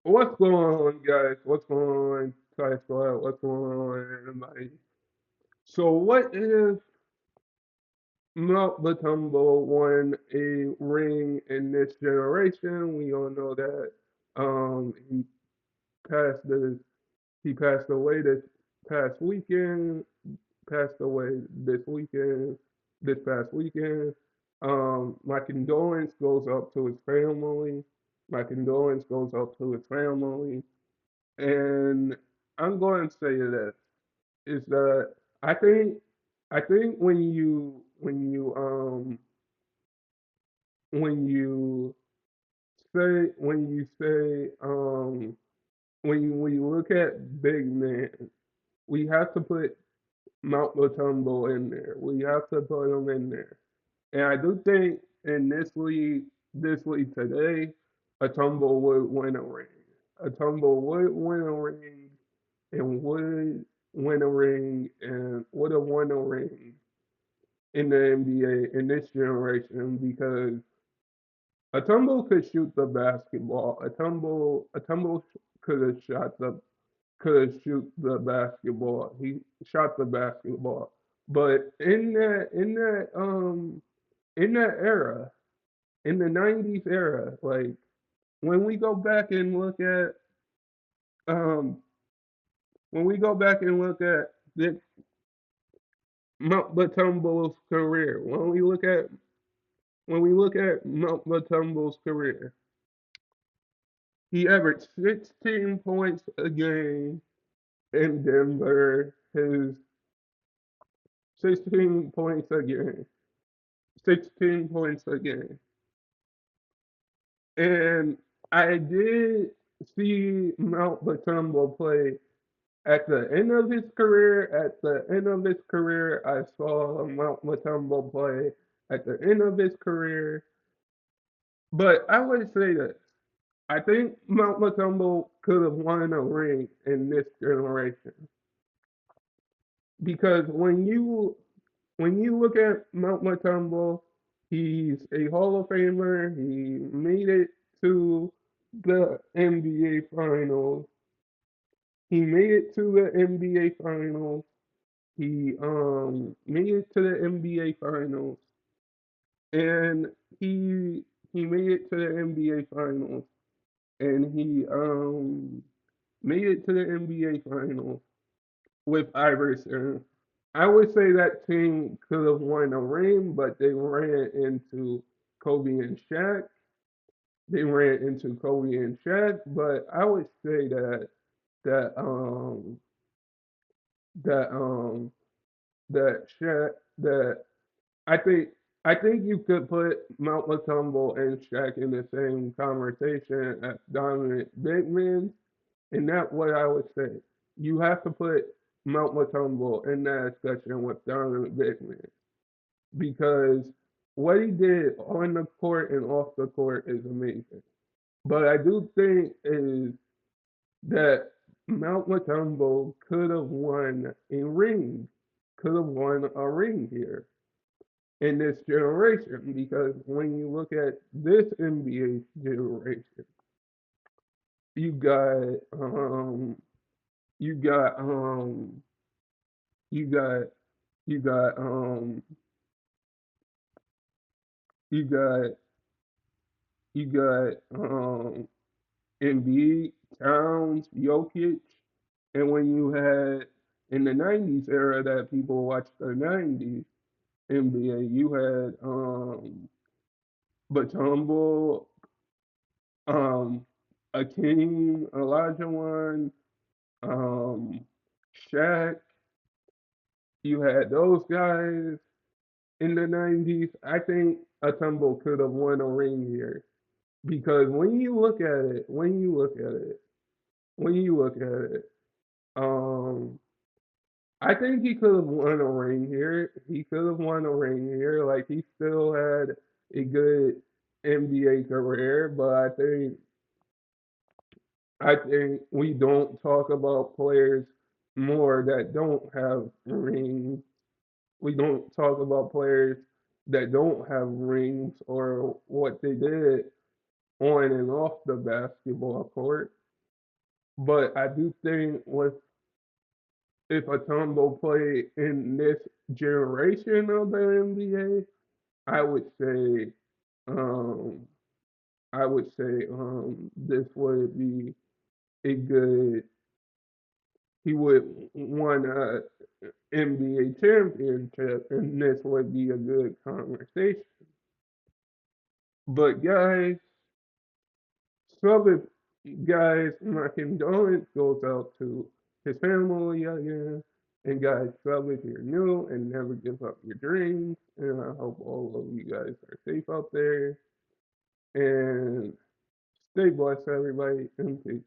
What's going on, guys? What's going on, Ty Squad? What's going on, everybody? So, what if Mount Mutombo won a ring in this generation? We all know that he passed this. He passed away this past weekend. Passed away this weekend. This past weekend. My condolence goes up to his family. My condolence goes up to his family. And I'm going to say this is that I think I think when you say when you look at big men, we have to put Mount Mutombo in there. We have to put him in there. And I do think in this league today, a tumble would win a ring. A tumble would win a ring and would have won a ring in the NBA in this generation because a tumble could shoot the basketball. A tumble could have shoot the basketball. He shot the basketball. But in that era, in the '90s era, like when we go back and look at um when we go back and look at the Mount Mutombo's career, when we look at Mount Mutombo's career, he averaged 16 points a game in Denver. His 16 points a game, 16 points a game, and I did see Mount Mutombo play at the end of his career. At the end of his career, I saw Mount Mutombo play at the end of his career. But I would say this. I think Mount Mutombo could have won a ring in this generation because when you look at Mount Mutombo, he's a Hall of Famer. He made it to the NBA Finals. He made it to the NBA Finals. He made it to the NBA Finals, and he he made it to the NBA Finals, and he made it to the NBA Finals with Iverson. I would say that team could have won a ring, but they ran into Kobe and Shaq. They ran into Kobe and Shaq, but I would say that that that Shaq that I think I think you could put Mount Mutombo and Shaq in the same conversation as dominant big men, and that's what I would say. You have to put Mount Mutombo in that discussion with dominant big men because what he did on the court and off the court is amazing. But I do think is that Mount Mutombo could have won a ring here in this generation because when you look at this NBA generation, you got you got you got you got you got you got Embiid, Towns, Jokic, and when you had in the '90s era that people watched the '90s NBA, you had Mutombo, um, Akeem, Olajuwon, um, Shaq. You had those guys in the '90s. I think Mutombo could have won a ring here because when you look at it, um, I think he could have won a ring here. He could have won a ring here. Like he still had a good NBA career, but I think we don't talk about players more that don't have rings. We don't talk about players that don't have rings or what they did on and off the basketball court. But I do think with if Mutombo played in this generation of the NBA, I would say um this would be a good he would won a NBA championship and this would be a good conversation. But some of guys, my condolence goes out to his family again. And guys, sub if you're new and never give up your dreams. And I hope all of you guys are safe out there. And stay blessed, everybody, and peace.